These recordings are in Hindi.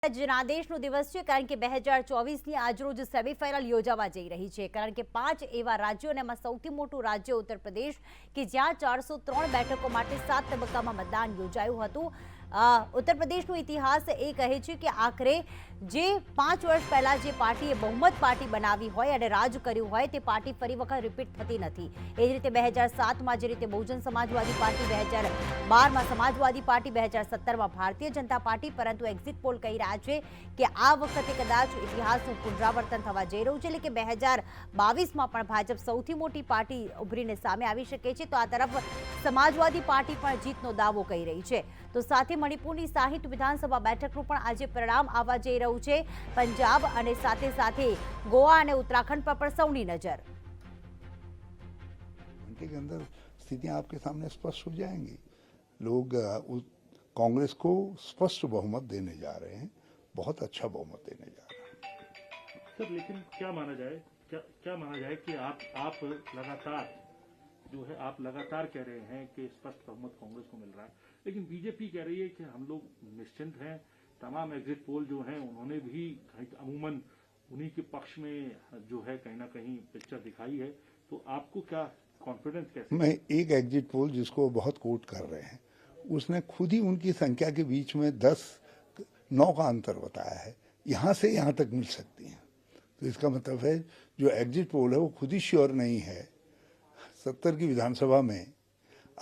જનાદેશનો દિવસ છે કારણ કે 2024ની આજરોજ સેમીફાઇનલ યોજાવા જઈ રહી છે કારણ કે 5 એવા રાજ્યો અને એમાં સૌથી મોટું રાજ્ય ઉત્તર પ્રદેશ કે જ્યાં 403 બેઠકો માટે 7 તબક્કામાં મતદાન યોજાયું હતું। ઉત્તર પ્રદેશનો ઇતિહાસ એ કહે છે કે આખરે જે 5 વર્ષ પહેલા જે પાર્ટીએ બહુમત પાર્ટી બનાવી હોય અને રાજ કર્યું હોય તે પાર્ટી ફરી વખત રિપીટ થતી નથી। એ જ રીતે 2007માં જે રીતે બહુજન સમાજવાદી પાર્ટી, 2012માં સમાજવાદી પાર્ટી, 2017માં ભારતીય જનતા પાર્ટી, પરંતુ એક્ઝિટ પોલ કહી રહ્યા છે કે આ વખતે કદાચ ઇતિહાસનું પુનરાવર્તન થવા જઈ રહ્યું છે, એટલે કે 2022માં પણ ભાજપ સૌથી મોટી પાર્ટી ઉભરીને સામે આવી શકે છે। તો આ તરફ સમાજવાદી પાર્ટી પણ જીતનો દાવો કરી રહી છે। તો સાથે મણિપુરની 60 વિધાનસભા બેઠકનું પણ આજે પરિણામ આવવા જઈ રહ્યું છે। પંજાબ અને સાથે સાથે ગોવા અને उत्तराखंड पर સૌની નજર। घंटे के अंदर स्थितियां आपके सामने स्पष्ट हो जाएंगी। लोग कांग्रेस को स्पष्ट बहुमत देने जा रहे हैं, बहुत अच्छा बहुमत देने जा रहे हैं। सर, लेकिन क्या माना जाए कि आप लगातार जो है आप लगातार कह रहे हैं कि स्पष्ट बहुमत कांग्रेस को मिल रहा है, लेकिन बीजेपी कह रही है कि हम लोग निश्चिंत हैं। तमाम एग्जिट पोल जो हैं उन्होंने भी अमूमन उन्हीं के पक्ष में जो है कहीं ना कहीं पिक्चर दिखाई है। तो आपको क्या कॉन्फिडेंस कैसे? मैं एक एग्जिट पोल जिसको बहुत कोट कर रहे हैं उसने खुद ही उनकी संख्या के बीच में 10-9 का अंतर बताया है, यहाँ से यहाँ तक मिल सकती हैं। तो इसका मतलब है जो एग्जिट पोल है वो खुद ही श्योर नहीं है। 70 की विधानसभा में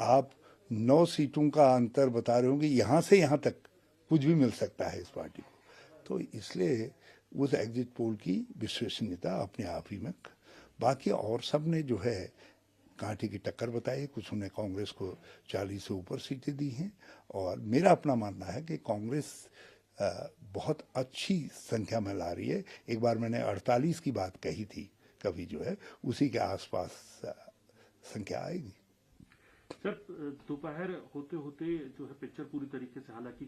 आप 9 सीटों का अंतर बता रहे हो कि यहाँ से यहाँ तक कुछ भी मिल सकता है इस पार्टी को। तो इसलिए उस एग्जिट पोल की विश्वसनीयता अपने आप ही में, बाकी और सब ने जो है कांटे की टक्कर बताई। कुछ ने कांग्रेस को 40 से ऊपर सीटें दी हैं और मेरा अपना मानना है कि कांग्रेस बहुत अच्छी संख्या में ला रही है। एक बार मैंने 48 की बात कही थी, कभी जो है उसी के आसपास संख्या आएगी। सर, दोपहर होते होते जो है पिक्चर पूरी तरीके से हालांकि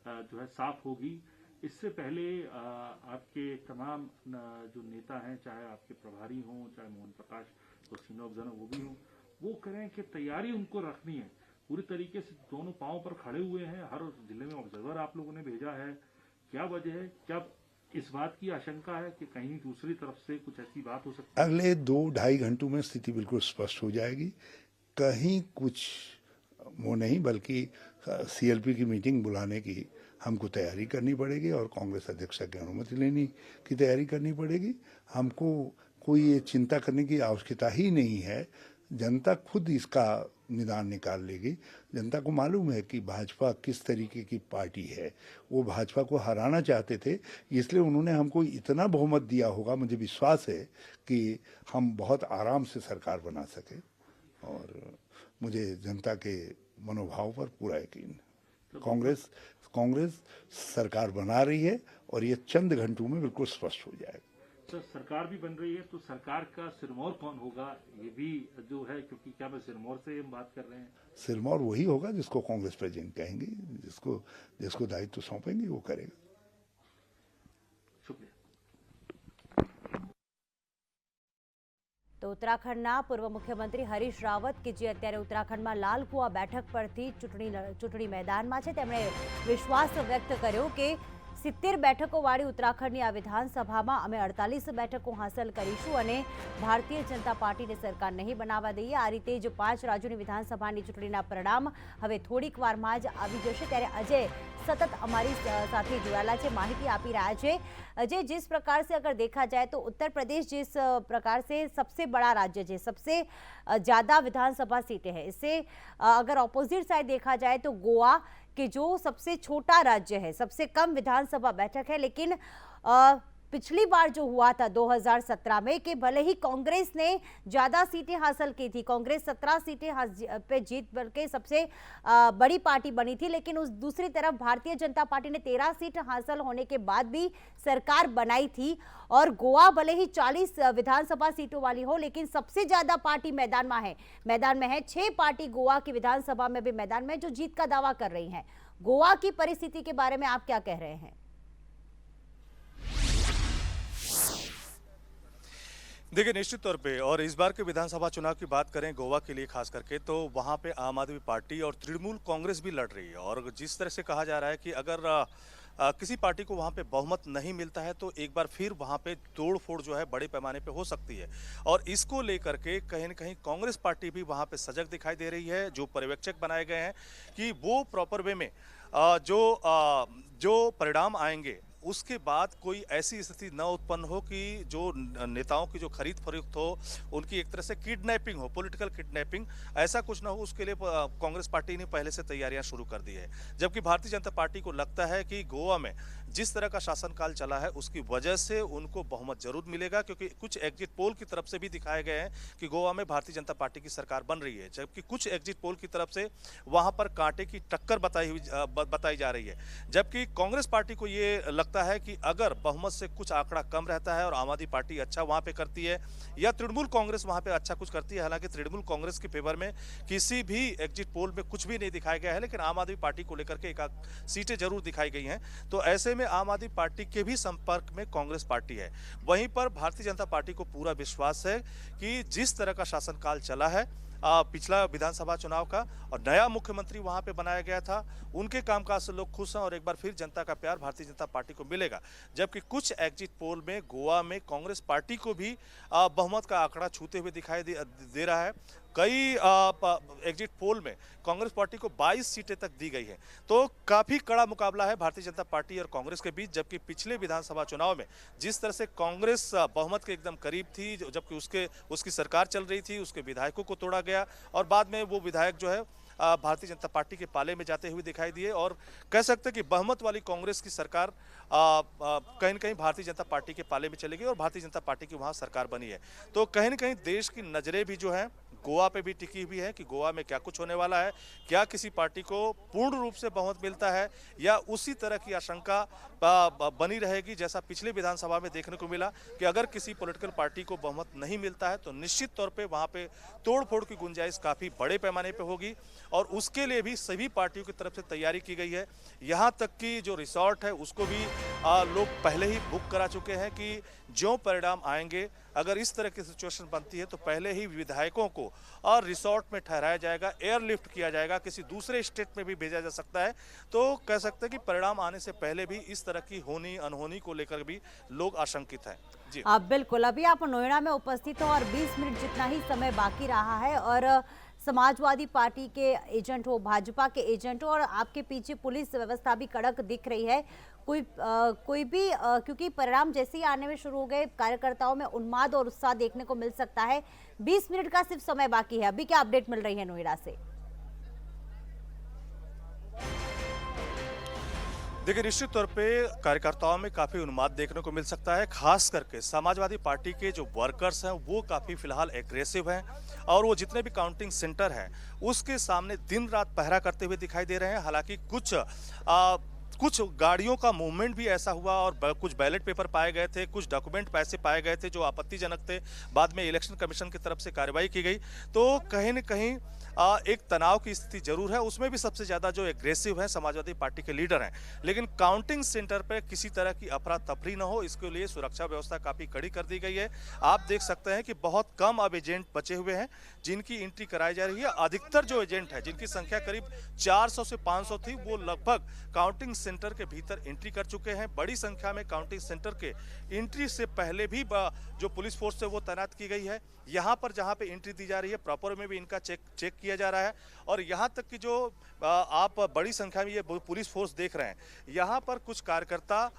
जो है साफ होगी। इससे पहले आपके तमाम जो नेता हैं, चाहे आपके प्रभारी हों, चाहे मोहन प्रकाश तो सीनोब जन वो भी हों, वो करें कि तैयारी उनको रखनी है पूरी तरीके से। दोनों पांव पर खड़े हुए हैं, हर जिले में ऑब्जर्वर आप लोगों ने भेजा है। क्या वजह है? क्या इस बात की आशंका है कि कहीं दूसरी तरफ से कुछ ऐसी बात हो सकती है? अगले 2-2.5 घंटों में स्थिति बिल्कुल स्पष्ट हो जाएगी। कहीं कुछ वो नहीं, बल्कि सीएलपी की मीटिंग बुलाने की हमको तैयारी करनी पड़ेगी और कांग्रेस अध्यक्ष की अनुमति लेने की तैयारी करनी पड़ेगी। हमको कोई ये चिंता करने की आवश्यकता ही नहीं है। जनता खुद इसका निदान निकाल लेगी। जनता को मालूम है कि भाजपा किस तरीके की पार्टी है। वो भाजपा को हराना चाहते थे, इसलिए उन्होंने हमको इतना बहुमत दिया होगा। मुझे विश्वास है कि हम बहुत आराम से सरकार बना सके और मुझे जनता के मनोभाव पर पूरा यकीन है। कांग्रेस सरकार बना रही है और ये चंद घंटों में बिल्कुल स्पष्ट हो जाएगा। सर, सरकार भी बन रही है तो सरकार का सिरमौर कौन होगा ये भी जो है, क्योंकि क्या मैं सिरमौर से हम बात कर रहे हैं? सिरमौर वही होगा जिसको कांग्रेस प्रेसिडेंट कहेंगे, जिसको दायित्व सौंपेंगे वो करेगा। शुक्रिया। तो उत्तराखंडના પૂર્વ મુખ્યમંત્રી હરીશ રાવત કે જે અત્યારે ઉત્તરાખંડમાં લાલકુઆ બેઠક પરથી ચૂંટણી મેદાનમાં છે, તેમણે વિશ્વાસ વ્યક્ત કર્યો કે 70 બેઠકોવાળી ઉત્તરાખંડની આ વિધાનસભામાં અમે 48 બેઠકો હાંસલ કરીશું અને ભારતીય જનતા પાર્ટીને સરકાર નહીં બનાવવા દઈએ। આ રીતે જ 5 રાજ્યોની વિધાનસભાની ચૂંટણીના પરિણામ હવે થોડીક વારમાં જ આવી જશે। ત્યારે અજય सतत हमारी साथ जुड़ाला है, माहिती आपी रहा है। अजय, जिस प्रकार से अगर देखा जाए तो उत्तर प्रदेश जिस प्रकार से सबसे बड़ा राज्य है, सबसे ज़्यादा विधानसभा सीटें हैं, इससे अगर ऑपोजिट साइड देखा जाए तो गोवा के जो सबसे छोटा राज्य है, सबसे कम विधानसभा बैठक है, लेकिन पिछली बार जो हुआ था 2017 में कि भले ही कांग्रेस ने ज़्यादा सीटें हासिल की थी, कांग्रेस 17 सीटें पे जीत बल्कि सबसे बड़ी पार्टी बनी थी, लेकिन उस दूसरी तरफ भारतीय जनता पार्टी ने 13 सीट हासिल होने के बाद भी सरकार बनाई थी। और गोवा भले ही 40 विधानसभा सीटों वाली हो, लेकिन सबसे ज़्यादा पार्टी मैदान में है। 6 पार्टी गोवा की विधानसभा में भी मैदान में जो जीत का दावा कर रही हैं। गोवा की परिस्थिति के बारे में आप क्या कह रहे हैं? देखिए, निश्चित तौर पे और इस बार के विधानसभा चुनाव की बात करें गोवा के लिए खास करके, तो वहाँ पे आम आदमी पार्टी और तृणमूल कांग्रेस भी लड़ रही है। और जिस तरह से कहा जा रहा है कि अगर किसी पार्टी को वहां पे बहुमत नहीं मिलता है तो एक बार फिर वहां पे तोड़-फोड़ जो है बड़े पैमाने पे हो सकती है। और इसको लेकर के कहीं न कहीं कांग्रेस पार्टी भी वहां पे सजग दिखाई दे रही है। जो पर्यवेक्षक बनाए गए हैं कि वो प्रॉपर वे में जो परिणाम आएंगे उसके बाद कोई ऐसी स्थिति न उत्पन्न हो कि जो नेताओं की जो खरीद फरोख्त हो, उनकी एक तरह से किडनैपिंग हो, पॉलिटिकल किडनैपिंग, ऐसा कुछ ना हो। उसके लिए कांग्रेस पार्टी ने पहले से तैयारियां शुरू कर दी है। जबकि भारतीय जनता पार्टी को लगता है कि गोवा में जिस तरह का शासनकाल चला है उसकी वजह से उनको बहुमत जरूर मिलेगा, क्योंकि कुछ एग्जिट पोल की तरफ से भी दिखाए गए हैं कि गोवा में भारतीय जनता पार्टी की सरकार बन रही है, जबकि कुछ एग्जिट पोल की तरफ से वहां पर कांटे की टक्कर बताई जा रही है। जबकि कांग्रेस पार्टी को ये लगता है कि अगर बहुमत से कुछ आंकड़ा कम रहता है और आम आदमी पार्टी अच्छा वहां पे करती है या तृणमूल कांग्रेस वहां पे अच्छा कुछ करती है, हालांकि तृणमूल कांग्रेस के फेवर में किसी भी एग्जिट पोल में कुछ भी नहीं दिखाया गया है, लेकिन आम आदमी पार्टी को लेकर के एक आध सीटें जरूर दिखाई गई हैं। तो ऐसे में आम आदमी पार्टी के भी संपर्क में कांग्रेस पार्टी है। वहीं पर भारतीय जनता पार्टी को पूरा विश्वास है कि जिस तरह का शासनकाल चला है पिछला विधानसभा चुनाव का, और नया मुख्यमंत्री वहां पे बनाया गया था, उनके कामकाज से लोग खुश हैं और एक बार फिर जनता का प्यार भारतीय जनता पार्टी को मिलेगा। जबकि कुछ एग्जिट पोल में गोवा में कांग्रेस पार्टी को भी बहुमत का आंकड़ा छूते हुए दिखाई दे रहा है। कई एग्जिट पोल में कांग्रेस पार्टी को 22 सीटें तक दी गई हैं। तो काफी कड़ा मुकाबला है भारतीय जनता पार्टी और कांग्रेस के बीच। जबकि पिछले विधानसभा चुनाव में जिस तरह से कांग्रेस बहुमत के एकदम करीब थी, जबकि उसकी सरकार चल रही थी, उसके विधायकों को तोड़ा गया और बाद में वो विधायक जो है भारतीय जनता पार्टी के पाले में जाते हुए दिखाई दिए, और कह सकते हैं कि बहुमत वाली कांग्रेस की सरकार कहीं न कहीं भारतीय जनता पार्टी के पाले में चलेगी और भारतीय जनता पार्टी की वहां सरकार बनी है। तो कहीं न कहीं देश की नजरें भी जो है गोवा पे भी टिकी हुई है कि गोवा में क्या कुछ होने वाला है, क्या किसी पार्टी को पूर्ण रूप से बहुमत मिलता है या उसी तरह की आशंका बनी रहेगी जैसा पिछले विधानसभा में देखने को मिला कि अगर किसी पॉलिटिकल पार्टी को बहुमत नहीं मिलता है तो निश्चित तौर पे वहां पे तोड़फोड़ की गुंजाइश काफी बड़े पैमाने पे होगी, और उसके लिए भी सभी पार्टियों की तरफ से तैयारी की गई है। यहाँ तक कि जो रिसोर्ट है उसको भी लोग पहले ही बुक करा चुके हैं कि जो परिणाम आएंगे, अगर इस तरह की सिचुएशन बनती है तो पहले ही विधायकों को और रिसोर्ट में ठहराया जाएगा, एयरलिफ्ट किया जाएगा, किसी दूसरे स्टेट में भी भेजा जा सकता है। तो कह सकते हैं कि परिणाम आने से पहले भी इस तरह की होनी अनहोनी को लेकर भी लोग आशंकित हैं। जी आप बिल्कुल, अभी आप नोएडा में उपस्थित हो और 20 मिनट जितना ही समय बाकी रहा है और समाजवादी पार्टी के एजेंट हो, भाजपा के एजेंट हो और आपके पीछे पुलिस व्यवस्था भी कड़क दिख रही है। कोई भी क्योंकि परिणाम जैसे ही आने में शुरू हो गए, कार्यकर्ताओं में उन्माद और उत्साह देखने को मिल सकता है। 20 मिनट का सिर्फ समय बाकी है। अभी क्या अपडेट मिल रही है नोएडा से? देखिए, निश्चित तौर पे कार्यकर्ताओं में काफी उन्माद देखने को मिल सकता है। खास करके समाजवादी पार्टी के जो वर्कर्स हैं वो काफी फिलहाल एग्रेसिव हैं और वो जितने भी काउंटिंग सेंटर हैं उसके सामने दिन रात पहरा करते हुए दिखाई दे रहे हैं। हालांकि कुछ गाड़ियों का मूवमेंट भी ऐसा हुआ और कुछ बैलेट पेपर पाए गए थे, कुछ डॉक्यूमेंट पैसे पाए गए थे जो आपत्तिजनक थे। बाद में इलेक्शन कमीशन की तरफ से कार्रवाई की गई। तो कहीं न कहीं एक तनाव की स्थिति जरूर है। उसमें भी सबसे ज्यादा जो एग्रेसिव है समाजवादी पार्टी के लीडर हैं। लेकिन काउंटिंग सेंटर पर किसी तरह की अफरा तफरी न हो, इसके लिए सुरक्षा व्यवस्था काफी कड़ी कर दी गई है। आप देख सकते हैं कि बहुत कम अब एजेंट बचे हुए हैं जिनकी एंट्री कराई जा रही है। अधिकतर जो एजेंट है जिनकी संख्या करीब 400 से 500 थी, वो लगभग काउंटिंग सेंटर के भीतर एंट्री कर चुके हैं। बड़ी संख्या में काउंटिंग सेंटर के एंट्री से पहले भी जो पुलिस फोर्स है वो तैनात की गई है। यहाँ पर जहाँ पे एंट्री दी जा रही है प्रॉपर में भी इनका चेक किया जा रहा है। और यहाँ तक कि जो आप बड़ी संख्या में ये पुलिस फोर्स देख रहे हैं, यहाँ पर कुछ कार्यकर्ता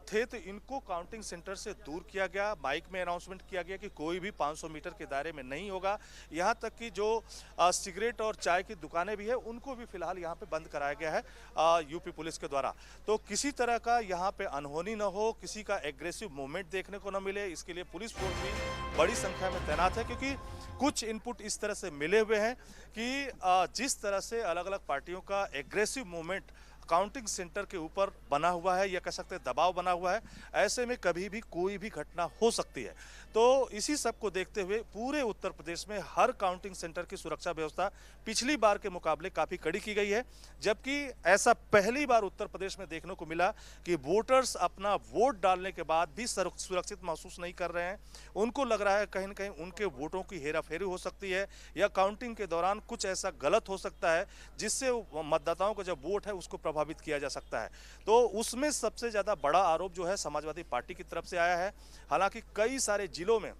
थे तो इनको काउंटिंग सेंटर से दूर किया गया। माइक में अनाउंसमेंट किया गया कि कोई भी 500 मीटर के दायरे में नहीं होगा। यहाँ तक कि जो सिगरेट और चाय की दुकानें भी है उनको भी फिलहाल यहाँ पे बंद कराया गया है यूपी पुलिस के द्वारा। तो किसी तरह का यहाँ पे अनहोनी न हो, किसी का एग्रेसिव मूवमेंट देखने को न मिले, इसके लिए पुलिस फोर्स भी बड़ी संख्या में तैनात है। क्योंकि कुछ इनपुट इस तरह से मिले हुए हैं कि जिस तरह से अलग अलग पार्टियों का एग्रेसिव मूवमेंट काउंटिंग सेंटर के ऊपर बना हुआ है या कह सकते हैं दबाव बना हुआ है, ऐसे में कभी भी कोई भी घटना हो सकती है। तो इसी सब को देखते हुए पूरे उत्तर प्रदेश में हर काउंटिंग सेंटर की सुरक्षा व्यवस्था पिछली बार के मुकाबले काफी कड़ी की गई है। जबकि ऐसा पहली बार उत्तर प्रदेश में देखने को मिला कि वोटर्स अपना वोट डालने के बाद भी सुरक्षित महसूस नहीं कर रहे हैं। उनको लग रहा है कहीं न कहीं उनके वोटों की हेराफेरी हो सकती है या काउंटिंग के दौरान कुछ ऐसा गलत हो सकता है जिससे मतदाताओं का जो वोट है उसको प्रभावित प्रभावित किया जा सकता है। तो उसमें सबसे ज्यादा बड़ा आरोप जो है समाजवादी पार्टी की तरफ से आया है। हालांकि कई सारे जिलों में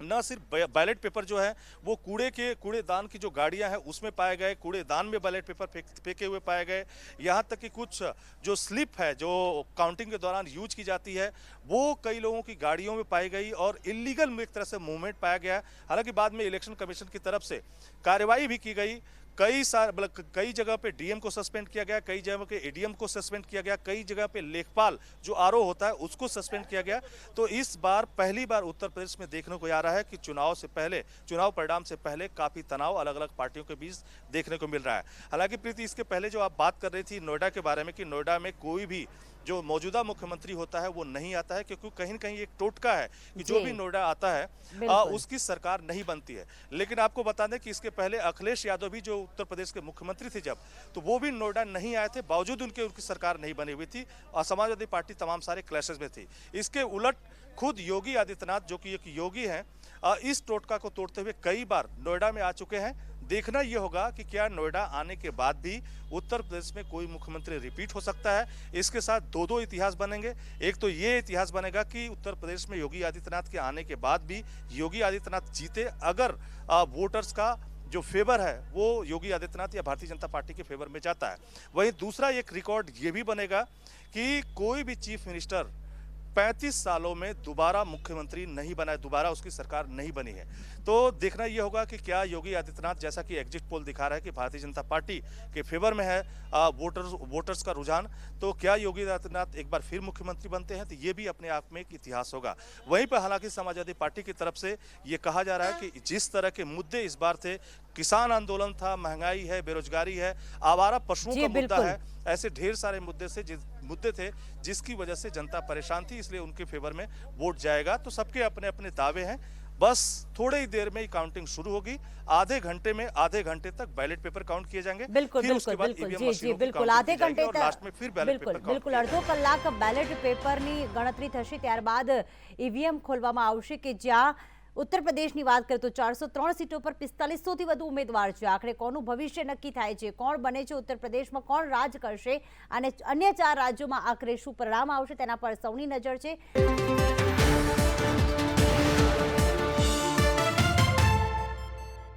न सिर्फ बैलेट पेपर जो है वो कूड़ेदान की जो गाड़ियां हैं उसमें पाए गए, कूड़ेदान में बैलेट पेपर फेंके हुए पाए गए, यहाँ तक कि कुछ जो स्लिप है जो काउंटिंग के दौरान यूज की जाती है वो कई लोगों की गाड़ियों में पाई गई और इलीगल में एक तरह से मूवमेंट पाया गया। हालांकि बाद में इलेक्शन कमीशन की तरफ से कार्रवाई भी की गई, कई जगह पे डीएम को सस्पेंड किया गया, कई जगह पे एडीएम को सस्पेंड किया गया, कई जगह पे लेखपाल जो आरओ होता है उसको सस्पेंड किया गया। तो इस बार पहली बार उत्तर प्रदेश में देखने को आ रहा है कि चुनाव परिणाम से पहले काफी तनाव अलग अलग पार्टियों के बीच देखने को मिल रहा है। हालांकि प्रीति, इसके पहले जो आप बात कर रही थी नोएडा के बारे में कि नोएडा में कोई भी जो मौजूदा मुख्यमंत्री होता है वो नहीं आता है, क्योंकि कहीं न कहीं एक टोटका है कि जो भी नोएडा आता है उसकी सरकार नहीं बनती है। लेकिन आपको बता दें कि इसके पहले अखिलेश यादव भी जो उत्तर प्रदेश के मुख्यमंत्री थे जब, तो वो भी नोएडा नहीं आए थे, बावजूद उनकी सरकार नहीं बनी हुई थी और समाजवादी पार्टी तमाम सारे क्लैशेस में थी। इसके उलट खुद योगी आदित्यनाथ जो कि एक योगी हैं, इस टोटका को तोड़ते हुए कई बार नोएडा में आ चुके हैं। देखना यह होगा कि क्या नोएडा आने के बाद भी उत्तर प्रदेश में कोई मुख्यमंत्री रिपीट हो सकता है। इसके साथ दो इतिहास बनेंगे। एक तो ये इतिहास बनेगा कि उत्तर प्रदेश में योगी आदित्यनाथ के आने के बाद भी योगी आदित्यनाथ जीते, अगर वोटर्स का जो फेवर है वो योगी आदित्यनाथ या भारतीय जनता पार्टी के फेवर में जाता है। वहीं दूसरा एक रिकॉर्ड ये भी बनेगा कि कोई भी चीफ मिनिस्टर 35 सालों में दोबारा मुख्यमंत्री नहीं बना है, दोबारा उसकी सरकार नहीं बनी है। तो देखना यह होगा कि क्या योगी आदित्यनाथ, जैसा कि एग्जिट पोल दिखा रहा है कि भारतीय जनता पार्टी के फेवर में है वोटर्स का रुझान, तो क्या योगी आदित्यनाथ एक बार फिर मुख्यमंत्री बनते हैं, तो ये भी अपने आप में एक इतिहास होगा। वहीं पर हालांकि समाजवादी पार्टी की तरफ से ये कहा जा रहा है कि जिस तरह के मुद्दे इस बार थे, किसान आंदोलन था, महंगाई है, बेरोजगारी है, आवारा पशुओं का मुद्दा है, ऐसे ढेर सारे मुद्दे थे जिसकी वजह से जनता परेशान थी, इसलिए उनके फेवर में वोट जाएगा। तो सबके अपने अपने दावे हैं। बस थोड़ी ही देर में ही काउंटिंग शुरू होगी। आधे घंटे तक बैलेट पेपर काउंट किए जाएंगे। बिल्कुल आधे घंटे लास्ट में फिर बैलेट पेपर बिल्कुल अर्धो कलाक बैलेट पेपरनी गणतरी થશે, ત્યારબાદ ઈવીએમ ખોલવામાં આવશે કે જ્યાં उत्तर प्रदेश की बात करें तो 403 सीटों पर 4500 थी વધુ उम्मीदवार है। आखिर कोનું भविष्य नक्की थाय छे, कोण बने छे उत्तर प्रदेश में, कोण राज करशे અને अन्य 4 राज्यों में आखिर शुं परिणाम आवशे तेना पर सौनी नजर छे।